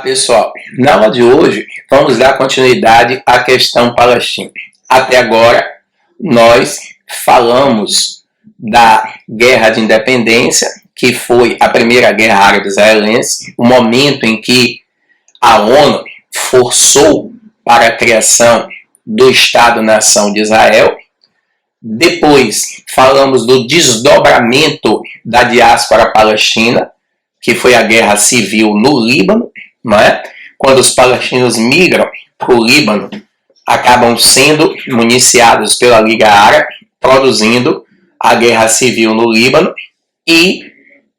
Pessoal, na aula de hoje vamos dar continuidade à questão palestina. Até agora nós falamos da Guerra de Independência, que foi a primeira guerra árabe-israelense, o momento em que a ONU forçou para a criação do Estado-nação de Israel. Depois falamos do desdobramento da diáspora palestina, que foi a guerra civil no Líbano, não é? Quando os palestinos migram para o Líbano, acabam sendo municiados pela Liga Árabe, produzindo a guerra civil no Líbano. E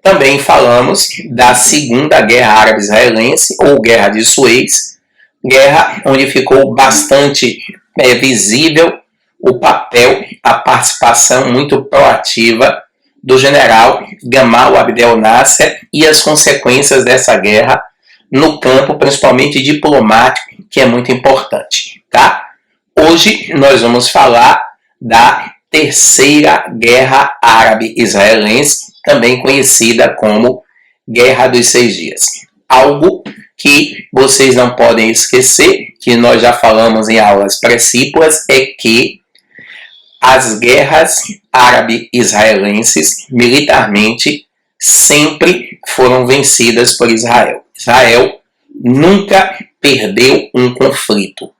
também falamos da Segunda Guerra Árabe-Israelense, ou Guerra de Suez, guerra onde ficou bastante visível o papel, a participação muito proativa do general Gamal Abdel Nasser e as consequências dessa guerra no campo, principalmente diplomático, que é muito importante, tá? Hoje nós vamos falar da Terceira Guerra Árabe-Israelense, também conhecida como Guerra dos 6 Dias. Algo que vocês não podem esquecer, que nós já falamos em aulas precípuas, é que as guerras árabe-israelenses, militarmente, sempre foram vencidas por Israel. Israel nunca perdeu um conflito,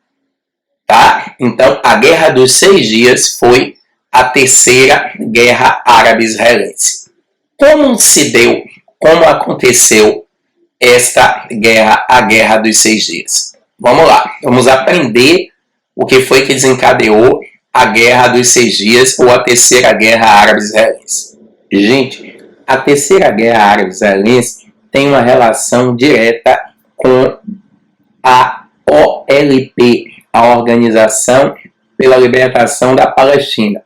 tá? Então, a Guerra dos 6 Dias foi a Terceira Guerra Árabe-Israelense. Como se deu, como aconteceu esta guerra, a Guerra dos 6 Dias? Vamos lá, vamos aprender o que foi que desencadeou a Guerra dos 6 Dias ou a Terceira Guerra Árabe-Israelense. Gente, a Terceira Guerra Árabe-Israelense tem uma relação direta com a OLP, a Organização pela Libertação da Palestina.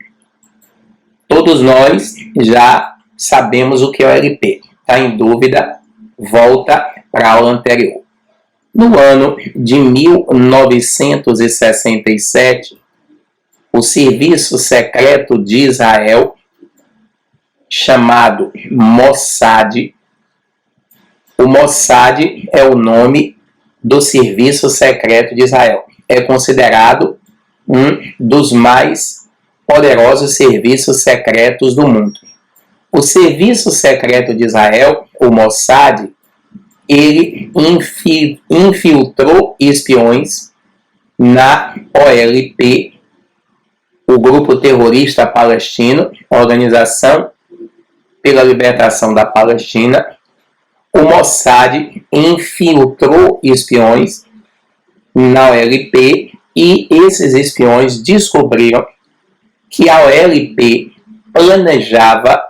Todos nós já sabemos o que é a OLP. Está em dúvida? Volta para a aula anterior. No ano de 1967, o Serviço Secreto de Israel, chamado Mossad, o Mossad é o nome do Serviço Secreto de Israel. É considerado um dos mais poderosos serviços secretos do mundo. O Serviço Secreto de Israel, o Mossad, ele infiltrou espiões na OLP, o grupo terrorista palestino, a Organização pela Libertação da Palestina. O Mossad infiltrou espiões na OLP e esses espiões descobriram que a OLP planejava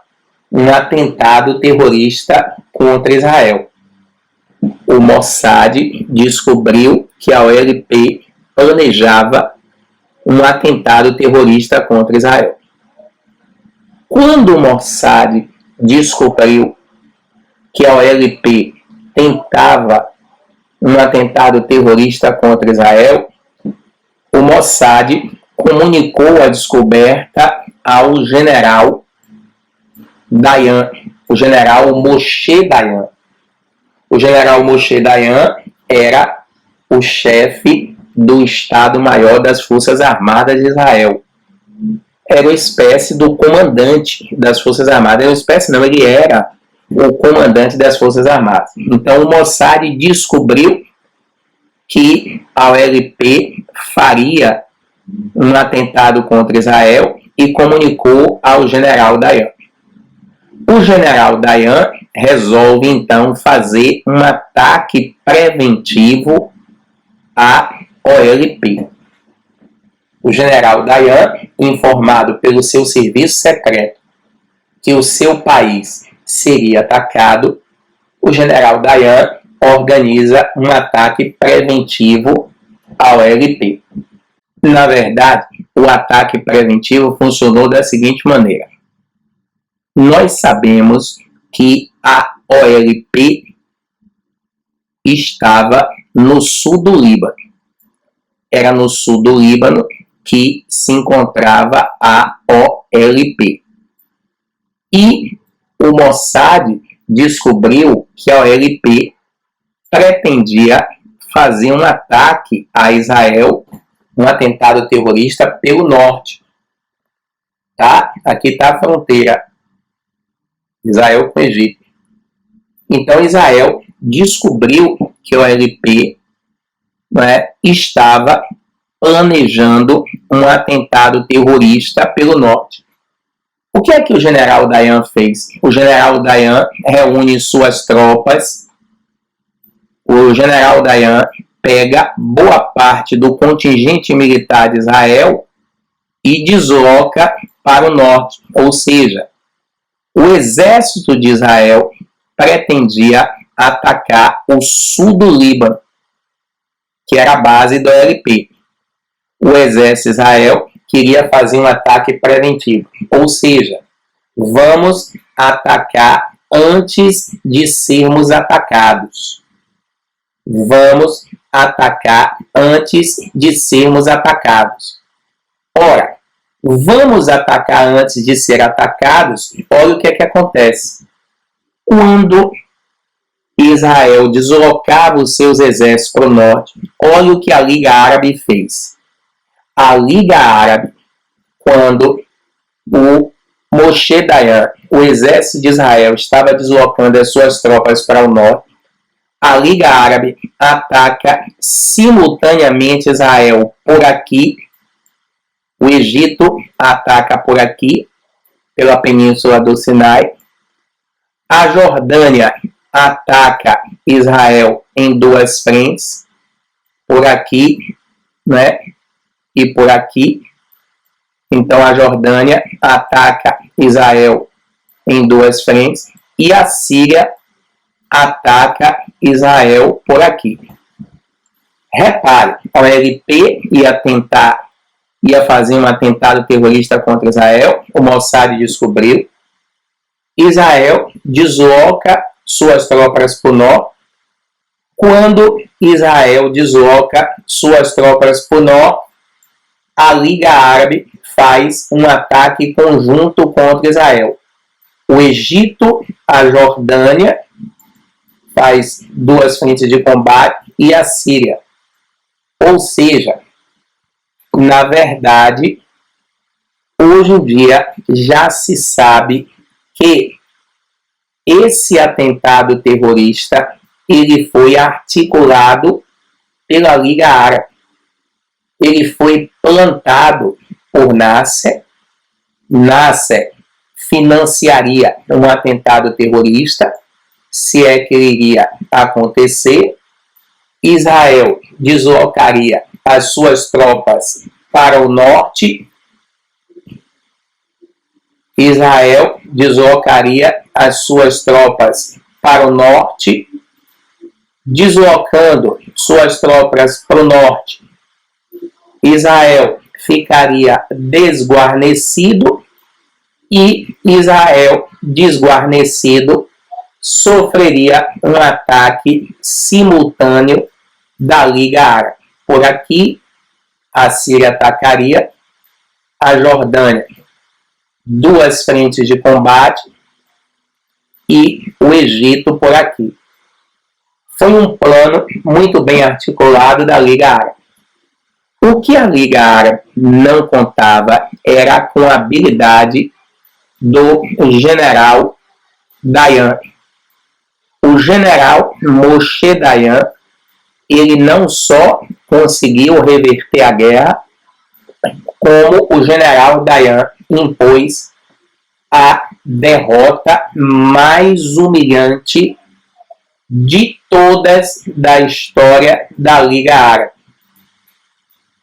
um atentado terrorista contra Israel. O Mossad descobriu que a OLP planejava um atentado terrorista contra Israel. Quando o Mossad descobriu que a OLP tentava um atentado terrorista contra Israel, o Mossad comunicou a descoberta ao general Dayan, o general Moshe Dayan. O general Moshe Dayan era o chefe do Estado-Maior das Forças Armadas de Israel. Era uma espécie do comandante das Forças Armadas. Era uma espécie, não, ele era o comandante das Forças Armadas. Então, o Mossad descobriu que a OLP faria um atentado contra Israel e comunicou ao general Dayan. O general Dayan resolve, então, fazer um ataque preventivo à OLP. O general Dayan, informado pelo seu serviço secreto que o seu país seria atacado, o general Dayan organiza um ataque preventivo à OLP. Na verdade, o ataque preventivo funcionou da seguinte maneira. Nós sabemos que a OLP estava no sul do Líbano. Era no sul do Líbano que se encontrava a OLP. E o Mossad descobriu que a OLP pretendia fazer um ataque a Israel, um atentado terrorista pelo norte. Tá? Aqui está a fronteira, Israel com o Egito. Então Israel descobriu que o OLP, né, estava planejando um atentado terrorista pelo norte. O que é que o general Dayan fez? O general Dayan reúne suas tropas. O general Dayan pega boa parte do contingente militar de Israel e desloca para o norte. Ou seja, o exército de Israel pretendia atacar o sul do Líbano, que era a base do OLP. O exército de Israel queria fazer um ataque preventivo, ou seja, vamos atacar antes de sermos atacados. Vamos atacar antes de sermos atacados. Ora, vamos atacar antes de ser atacados, olha o que é que acontece. Quando Israel deslocava os seus exércitos para o norte, olha o que a Liga Árabe fez. A Liga Árabe, quando o Moshe Dayan, o exército de Israel, estava deslocando as suas tropas para o norte, a Liga Árabe ataca simultaneamente Israel por aqui, o Egito ataca por aqui, pela península do Sinai, a Jordânia ataca Israel em duas frentes, por aqui, né? E por aqui. Então a Jordânia ataca Israel em duas frentes e a Síria ataca Israel por aqui. Repare, a OLP ia fazer um atentado terrorista contra Israel, o Mossad descobriu. Israel desloca suas tropas para o norte. Quando Israel desloca suas tropas para o norte, a Liga Árabe faz um ataque conjunto contra Israel. O Egito, a Jordânia, faz duas frentes de combate e a Síria. Ou seja, na verdade, hoje em dia já se sabe que esse atentado terrorista ele foi articulado pela Liga Árabe. Ele foi plantado por Nasser. Nasser financiaria um atentado terrorista, se é que ele iria acontecer. Israel deslocaria as suas tropas para o norte. Israel deslocaria as suas tropas para o norte, deslocando suas tropas para o norte. Israel ficaria desguarnecido e Israel desguarnecido sofreria um ataque simultâneo da Liga Árabe. Por aqui, a Síria atacaria, a Jordânia, duas frentes de combate e o Egito por aqui. Foi um plano muito bem articulado da Liga Árabe. O que a Liga Árabe não contava era com a habilidade do general Dayan. O general Moshe Dayan, ele não só conseguiu reverter a guerra, como o general Dayan impôs a derrota mais humilhante de todas da história da Liga Árabe.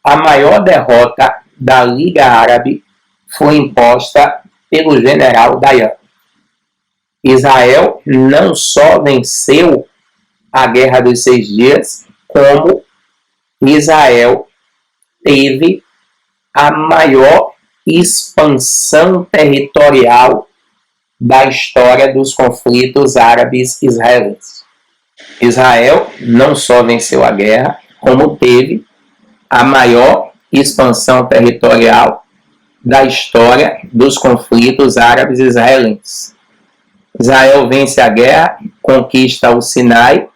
A maior derrota da Liga Árabe foi imposta pelo general Dayan. Israel não só venceu a Guerra dos 6 Dias, como Israel teve a maior expansão territorial da história dos conflitos árabes israelenses. Israel não só venceu a guerra, como teve a maior expansão territorial da história dos conflitos árabes israelenses. Israel vence a guerra, conquista o Sinai,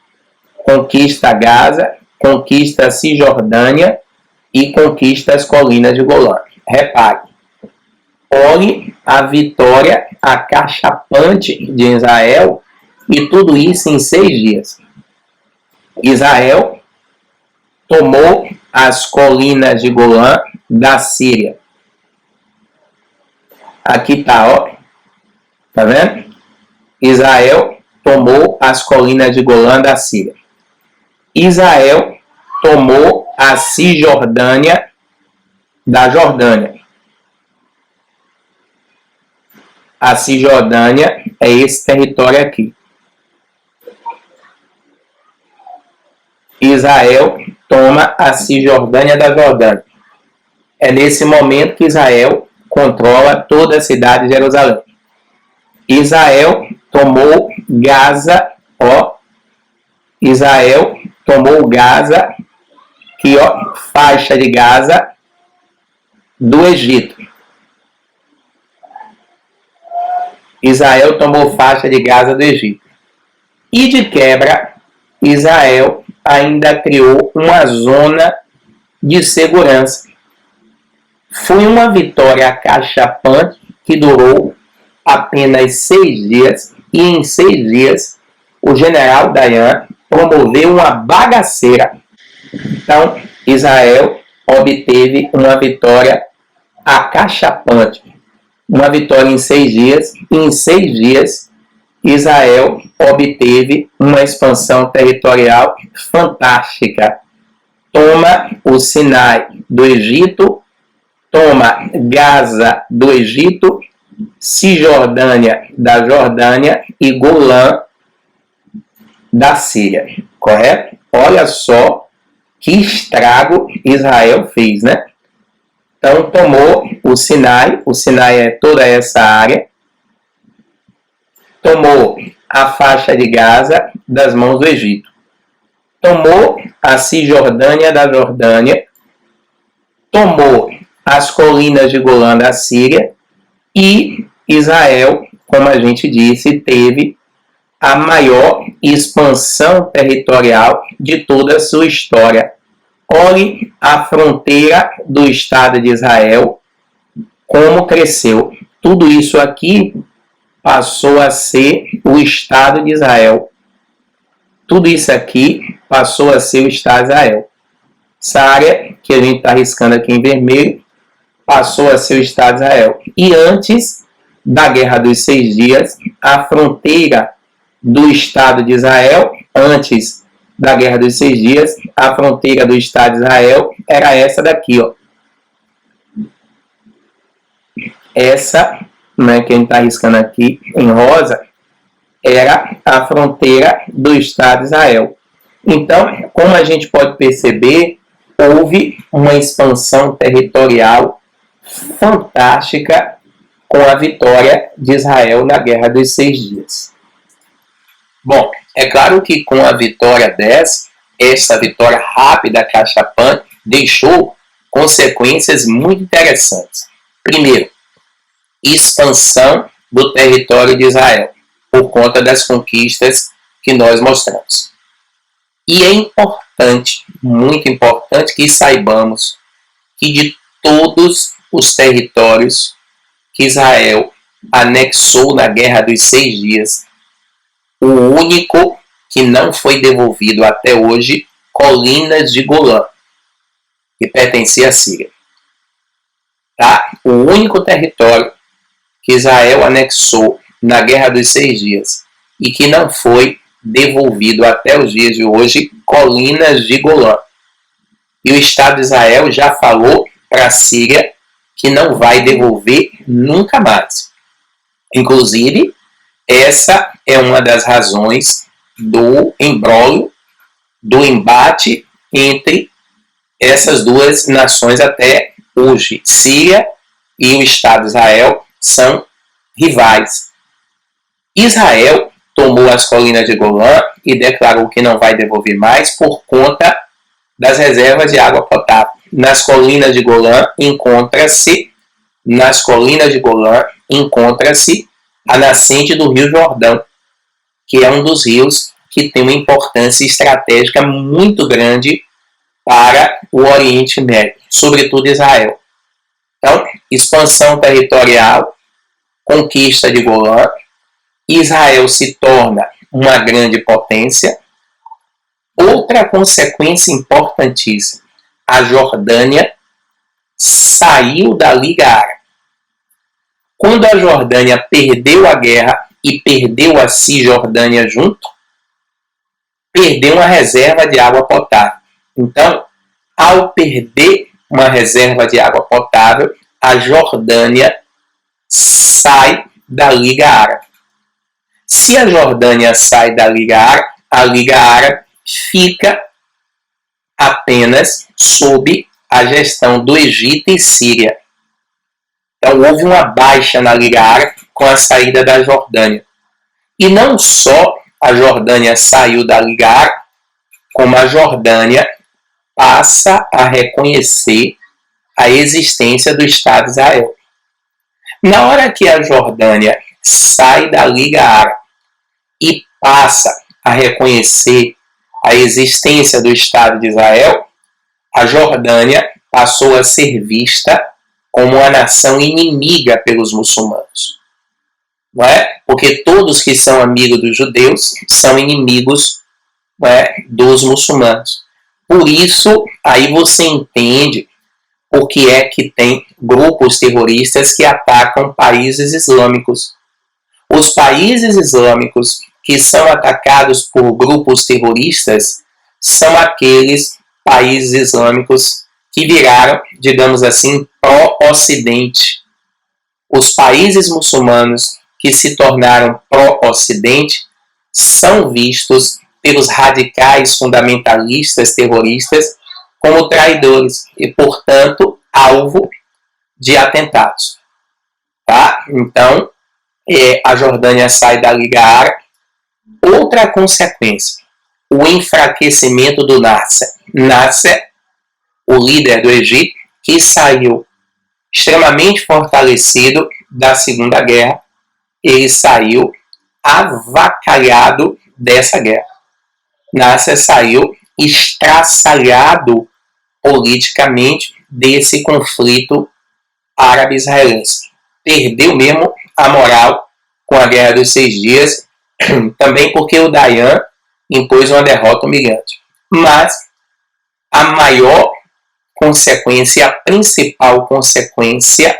conquista Gaza, conquista a Cisjordânia e conquista as colinas de Golã. Repare, olhe a vitória acachapante de Israel e tudo isso em 6 dias. Israel tomou as colinas de Golã da Síria. Aqui está, ó. Tá vendo? Israel tomou as colinas de Golã da Síria. Israel tomou a Cisjordânia da Jordânia. A Cisjordânia é esse território aqui. Israel toma a Cisjordânia da Jordânia. É nesse momento que Israel controla toda a cidade de Jerusalém. Israel tomou Gaza, ó. Israel tomou Gaza, que ó, faixa de Gaza do Egito. Israel tomou faixa de Gaza do Egito. E de quebra, Israel ainda criou uma zona de segurança. Foi uma vitória acachapante que durou apenas 6 dias, e em 6 dias o general Dayan promoveu uma bagaceira. Então, Israel obteve uma vitória acachapante. Uma vitória em 6 dias, e em 6 dias Israel obteve uma expansão territorial fantástica. Toma o Sinai do Egito, toma Gaza do Egito, Cisjordânia da Jordânia e Golã da Síria. Correto? Olha só que estrago Israel fez, né? Então tomou o Sinai é toda essa área, tomou a faixa de Gaza das mãos do Egito, tomou a Cisjordânia da Jordânia, tomou as colinas de Golã da Síria, e Israel, como a gente disse, teve a maior expansão territorial de toda a sua história. Olhe a fronteira do Estado de Israel, como cresceu. Tudo isso aqui passou a ser o Estado de Israel. Tudo isso aqui passou a ser o Estado de Israel. Essa área que a gente está riscando aqui em vermelho passou a ser o Estado de Israel. E antes da Guerra dos 6 Dias, a fronteira do Estado de Israel, antes da Guerra dos 6 Dias, a fronteira do Estado de Israel era essa daqui, ó. Essa, né, que a gente está riscando aqui em rosa, era a fronteira do Estado de Israel. Então, como a gente pode perceber, houve uma expansão territorial fantástica com a vitória de Israel na Guerra dos 6 Dias. Bom, é claro que com a vitória essa vitória rápida, acachapante, deixou consequências muito interessantes. Primeiro, expansão do território de Israel, por conta das conquistas que nós mostramos. E é importante, muito importante, que saibamos que de todos os territórios que Israel anexou na Guerra dos 6 Dias, o único que não foi devolvido até hoje, colinas de Golã, que pertencia à Síria. Tá? O único território que Israel anexou na Guerra dos 6 Dias e que não foi devolvido até os dias de hoje, colinas de Golã. E o Estado de Israel já falou para a Síria que não vai devolver nunca mais. Inclusive, essa é uma das razões do imbróglio, do embate entre essas duas nações até hoje. Síria e o Estado de Israel são rivais. Israel tomou as colinas de Golã e declarou que não vai devolver mais por conta das reservas de água potável. Nas colinas de Golã encontra-se a nascente do Rio Jordão, que é um dos rios que tem uma importância estratégica muito grande para o Oriente Médio, sobretudo Israel. Então, expansão territorial, conquista de Golã, Israel se torna uma grande potência. Outra consequência importantíssima, a Jordânia saiu da Liga Árabe. Quando a Jordânia perdeu a guerra e perdeu a Cisjordânia junto, perdeu uma reserva de água potável. Então, ao perder uma reserva de água potável, a Jordânia sai da Liga Árabe. Se a Jordânia sai da Liga Árabe, a Liga Árabe fica apenas sob a gestão do Egito e Síria. Então houve uma baixa na Liga Árabe com a saída da Jordânia. E não só a Jordânia saiu da Liga Árabe, como a Jordânia passa a reconhecer a existência do Estado de Israel. Na hora que a Jordânia sai da Liga Árabe e passa a reconhecer a existência do Estado de Israel, a Jordânia passou a ser vista como uma nação inimiga pelos muçulmanos. Não é? Porque todos que são amigos dos judeus são inimigos, não é, dos muçulmanos. Por isso, aí você entende por que é que tem grupos terroristas que atacam países islâmicos. Os países islâmicos que são atacados por grupos terroristas são aqueles países islâmicos que viraram, digamos assim, pró-Ocidente. Os países muçulmanos que se tornaram pró-Ocidente são vistos pelos radicais fundamentalistas terroristas como traidores e, portanto, alvo de atentados. Tá? Então, a Jordânia sai da Liga Árabe. Outra consequência, o enfraquecimento do Nasser. Nasser, o líder do Egito, que saiu extremamente fortalecido da Segunda Guerra, ele saiu avacalhado dessa guerra. Nasser saiu estraçalhado politicamente desse conflito árabe-israelense. Perdeu mesmo a moral com a Guerra dos 6 Dias, também porque o Dayan impôs uma derrota humilhante. Mas a maior consequência, a principal consequência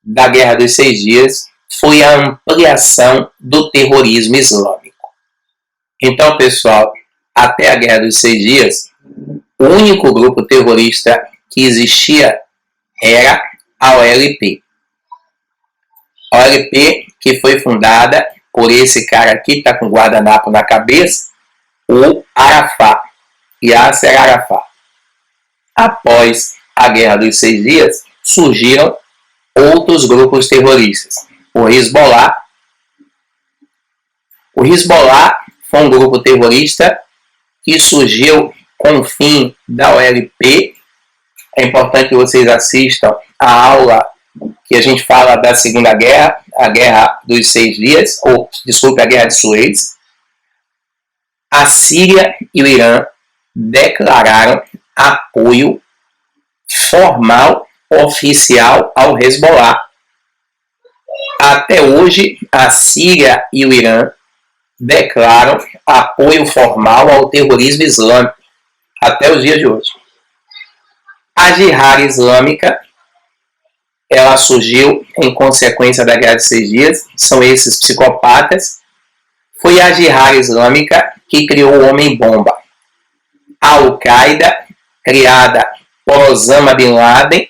da Guerra dos 6 Dias foi a ampliação do terrorismo islâmico. Então, pessoal, até a Guerra dos 6 Dias, o único grupo terrorista que existia era a OLP. A OLP que foi fundada por esse cara aqui, que está com guardanapo na cabeça, o Arafat, Yasser Arafat. Após a Guerra dos 6 Dias, surgiram outros grupos terroristas. O Hezbollah. O Hezbollah foi um grupo terrorista que surgiu com o fim da OLP. É importante que vocês assistam a aula que a gente fala da Segunda Guerra, a Guerra dos 6 Dias, a Guerra de Suez. A Síria e o Irã declararam apoio formal, oficial ao Hezbollah. Até hoje, a Síria e o Irã declaram apoio formal ao terrorismo islâmico, até os dias de hoje. A Jihad Islâmica, ela surgiu em consequência da Guerra de 6 Dias, são esses psicopatas. Foi a Jihad Islâmica que criou o Homem-Bomba. A Al-Qaeda, criada por Osama Bin Laden,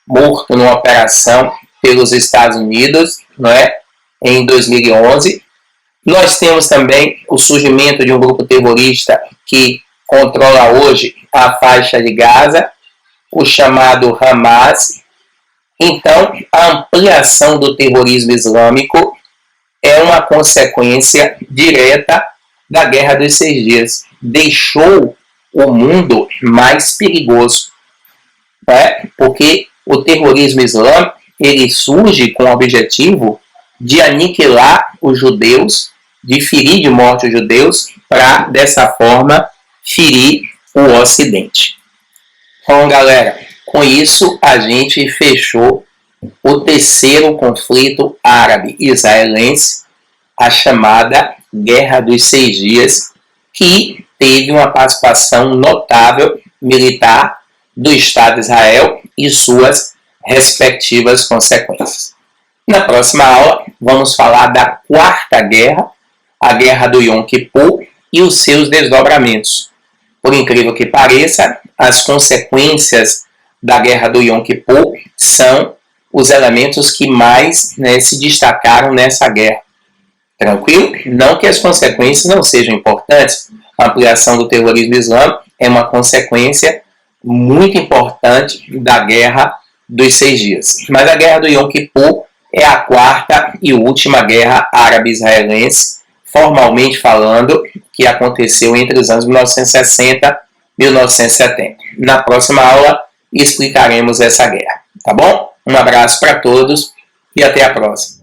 morto numa operação pelos Estados Unidos, não é? Em 2011. Nós temos também o surgimento de um grupo terrorista que controla hoje a faixa de Gaza, o chamado Hamas. Então, a ampliação do terrorismo islâmico é uma consequência direta da Guerra dos 6 Dias. Deixou o mundo mais perigoso, né? Porque o terrorismo islâmico ele surge com o objetivo de aniquilar os judeus de ferir de morte os judeus para, dessa forma, ferir o Ocidente. Bom, galera, com isso a gente fechou o terceiro conflito árabe-israelense, a chamada Guerra dos 6 Dias, que teve uma participação notável militar do Estado de Israel e suas respectivas consequências. Na próxima aula, vamos falar da quarta guerra, a Guerra do Yom Kippur e os seus desdobramentos. Por incrível que pareça, as consequências da Guerra do Yom Kippur são os elementos que mais se destacaram nessa guerra. Tranquilo? Não que as consequências não sejam importantes. A ampliação do terrorismo islâmico é uma consequência muito importante da Guerra dos 6 Dias. Mas a Guerra do Yom Kippur é a quarta e última guerra árabe-israelense, formalmente falando, que aconteceu entre os anos 1960 e 1970. Na próxima aula explicaremos essa guerra, tá bom? Um abraço para todos e até a próxima.